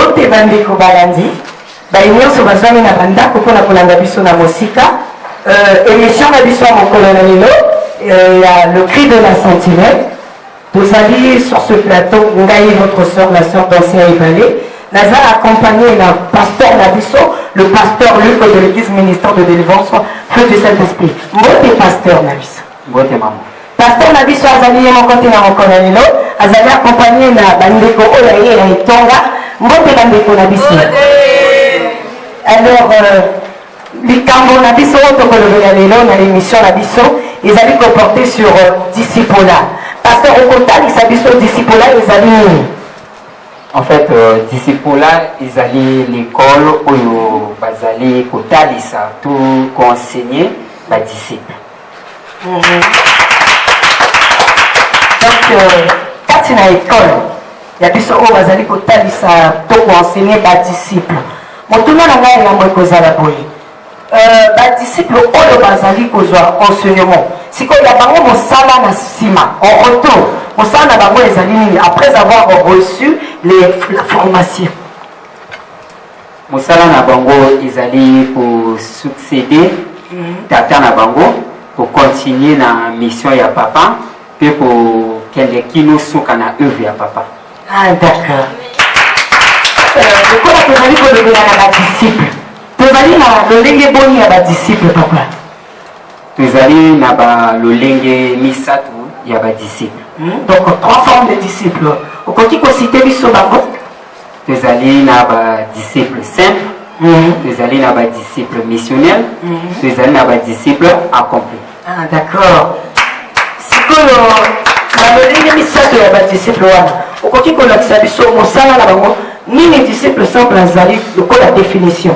mbote bandeko balandi bayenyonso bazwami na bandako mpona kolanda biso na mosika émission na biso ya mokolo na lelo ya le cri de la sentinelle. Tozali sur ce plateau ngai votre sœur, la sœur d'Ancien Ebale naza accompagné na pasteur na biso le pasteur Luc de l'église ministère de délivrance feu du Saint-Esprit. Mbote pasteur na biso. Mbote maman. Pasteur na biso azali ye moko te na mokolo na lelo azali accompagné na bandeko oyo ye na etonga. Mbote bandeko na biso. Alors likambo na biso oyo tokolobela lelo na l'émission na biso ezali koporter sur discipola. Pasteur okotalisa biso discipola ezali nini? En fait, discipola ezali l'école oyo bazali kotalisa tout conseiller ba disciple. Donc kati na école ya biso oyo bazali kotalisa to enseigner ba disciple. Motuna na ngai yango ekozala boye. Ba disciple oyo bazali kozwa enseignement. Sikoyo ya bango mosala na sima en retour. Mosala na bango ezali nini après avoir reçu la formation. Mosala na bango ezali pour succéder tata na bango pour continuer na mission ya papa puis pour kende kino soka na œuvre ya papa. Ah d'accord. Lokola tozali kolobela na badisciple tozali na lolenge boni ya badisciple papa. Tozali na ba lolenge misato ya badisciple. Donc trois formes de disciples. Okoki kosite biso bango. Tozali na ba disciple simple, tozali na ba disciple missionnaire, tozali na ba disciple accompli. Ah d'accord. Sikoyo na lolenge misato ya badisciple wana okoki kolakisa biso mosala na bango nini disciple simple azali lokola définition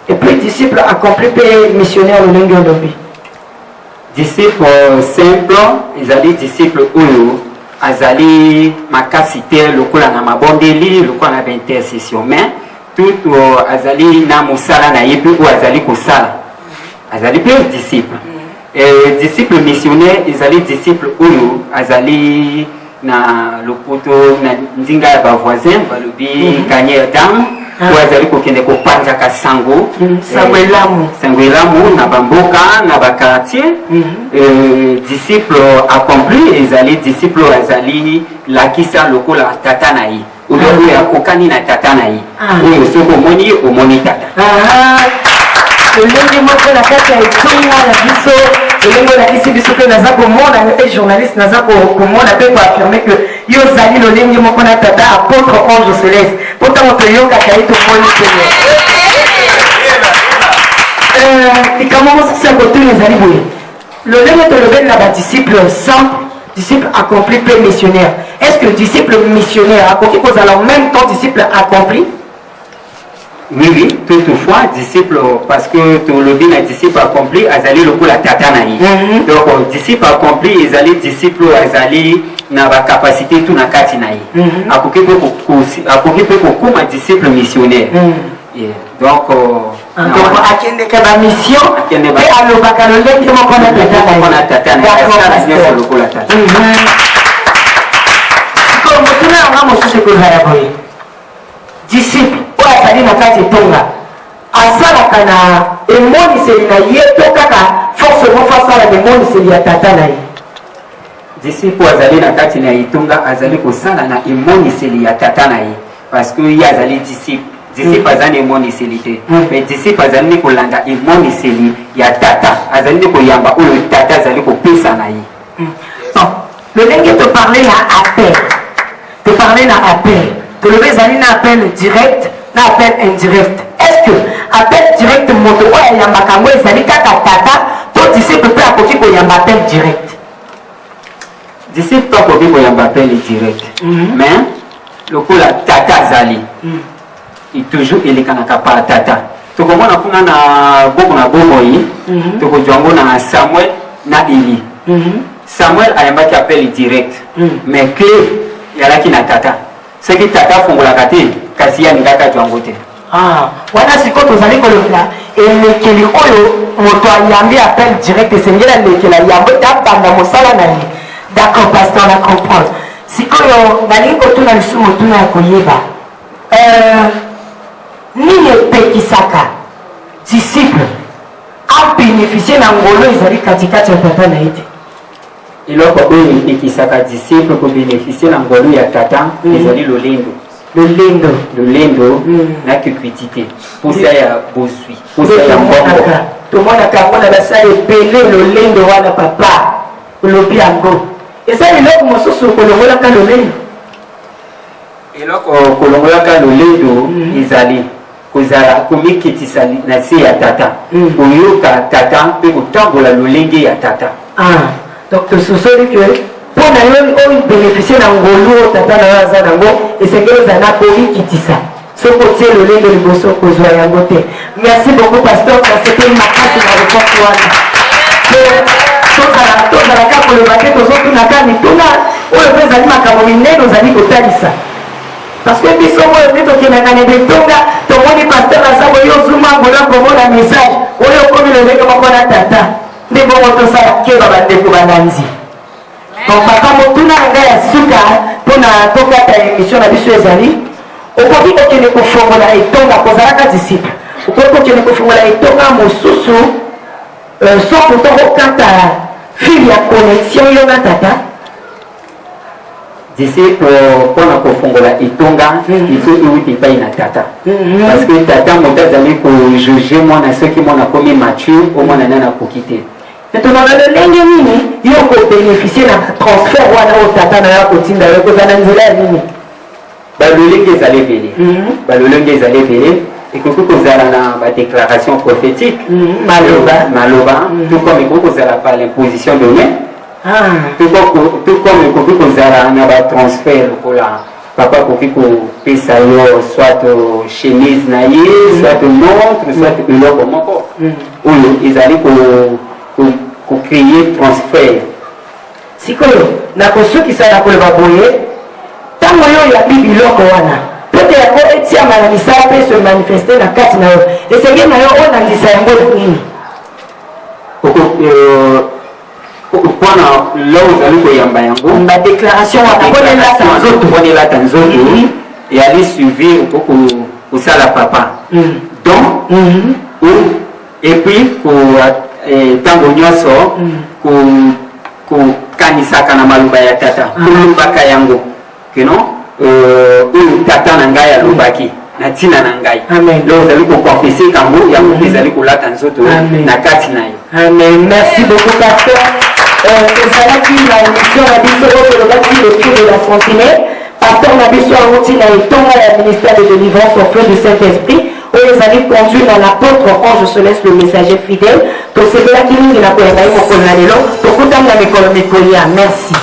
et puis disciple accompli pe missionnaire lolenge olobi. Disciple simple ezali disciple oyo azali makasi te lokola na mabondeli lokola na intercession mais tout azali na mosala na ye pe oyo azali kosala azali pe disciple. Disciple missionnaire ezali disciple oyo azali na lopoto na nzinga ya bavoisin balobi gagner dame oyo azali kokende kopanzaka sango sango elamu na bamboka na bakartier. Disciple accompli ezali disciple azali lakisa lokola tata na ye oyo akokani na tata na ye oyo soki omoni omoni tata. Lolenge moko na kati ya etonga na biso elenge olakisi biso mpe naza komona mpe journaliste naza komona mpe koaffirme ke yo ozali lolenge moko na tata apôtre Ange Céleste mpo ntango toyokaka ye tomoni te likambo mosusu ya kotuna ezali boye lolenge tolobeli na badisciple simple disciple accompli mpe missionnaire. Est-ce que disciple missionnaire akoki kozala en même temps disciple accompli? Oui, toutefois, disciple, parce que tout le bien disciple accompli, azali lokola tata na ye. Donc, disciple accompli, ezali disciple, azali na ba capacité tout na kati na ye. Akoki pe kokuma disciple missionnaire. Donc, akende ka ba mission, et alobaka lolenge moko na tata na ye. Lokola tata. Sikoyo motuna yanga mosusu ekozala boye. Disciple oyo azali na kati etonga asalaka na emoniseli na ye to kaka forcément fa asala na emoniseli ya tata na ye. Disciple azali na kati na etonga azali kosala na emoniseli ya tata na ye parce que ye azali disciple azali na emoniseli te mais disciple azali ni kolanda emoniseli ya tata azali ni koyamba oyo tata azali kopesa na ye. Lolenge toparle na appel tolobe ezali na appel direct na appel indirect. Est-ce que appel direct moto oyo ayambaka yango ezali kaka tata to disciple mpe akoki koyamba appel direct? Disciple mpe akoki koyamba appel direct mais lokola tata azali toujours elekanaka pa tata tokomona kuna na boboyi tokozwa yango na Samuel na Eli. Samuel ayambaki appel direct mais clé yalaki na tata soki tata afungolaka te kasi yalingaka jwango te. Wana sikoyo tozali kolobela elekeli oyo moto ayambi appel direct esengeli alekela yango te abanda mosala na ye. D'accord pasteur na comprendre sikoyo nalingi kotuna lisusu motuna ya koyeba nini epekisaka disciple abénéficie na ngolo ezali katikati ya tata na ye te? eloko oyo epekisaka disciple kobénéficie na ngolo ya tata ezali lolendo na cupidité, posa ya bozwi, posa ya mbongo. tomonaka yango na basali ebele lolendo wana papa olobi yango eza eloko mosusu kolongolaka lolendo. eloko kolongolaka lolendo ezali kozala komikitisa na se ya tata, koyoka tata mpe kotambola lolenge ya tata. Donc tososoli ke mpo na yo oyo bénéficie na ngolu tata na yo aza nango esengeli eza na komikitisa soki otie lolenge liboso kozwa yango te. Merci beaucoup pasteur, nasepeli makasi na réponse wana. tozalaka koloba te tozotunaka mituna oyo mpe ezali makambo minene ozali kotalisa. Parce que biso oyo nde tokendaka na betonga tomoni pasteur aza boye ozuma ngolo komona message oyo okomi lolenge moko na tata nde bongo tosala keba bandeko bananzi. Donc papa motuna na ngai ya suka mpona tokata émission na biso ezali okoki kokende kofongola etonga kozalaka disciple okoki kokende kofongola etonga mosusu so pourtant okata file ya connexion yo na tata. disciple mpona kofongola etonga il faut euti epai na tata parce que tata moto azali kojuge mwana soki mwana komi mature omwana nani akoki te. tozala lolenge nini yo kobénéficie na transfert wana oyo tata na yo akotinda yo kozala na nzela ya nini? balolenge ezali ebele balolenge ezali ebele ekoki kozala na badéclaration prophétique maloba tout comme ekoki kozala par l'imposition de main tout comme ekoki kozala na batransfert lokola papa akoki kopesa yo soit chemise na ye soit montre soit eloko moko oyo ezali kocréer transfert. sikoyo nakosukisa na koloba boye ntango yo oyabi biloko wana pote yango etiama na misala mpe se manifeste na kati na yo esengeli na yo onandisa yango nini? mpona lo ozali koyamba yango badéclaration wana mpona elata nzoto eyali suivi okoki kosala papa donc et puis ntango nyonso kokanisaka na maloba ya tata kolobaka yango keno oyo tata na ngai alobaki na ntina na ngai lo ozali kokonfese kango yango mpe ezali kolata nzoto na kati na yo. Amen. Merci beaucoup pasteur. ezalaki na émission na biso oyo tolobaki le prix de la fontenay pasteur na biso awuti na etonga ya ministère de délivrance au feu du Saint-Esprit oyo ezali conduit na l'apôtre Ange Céleste le messager fidèle tosepelaki mingi na koyamba ye mokolo na lelo tokutani na mikolo mikolia. Merci.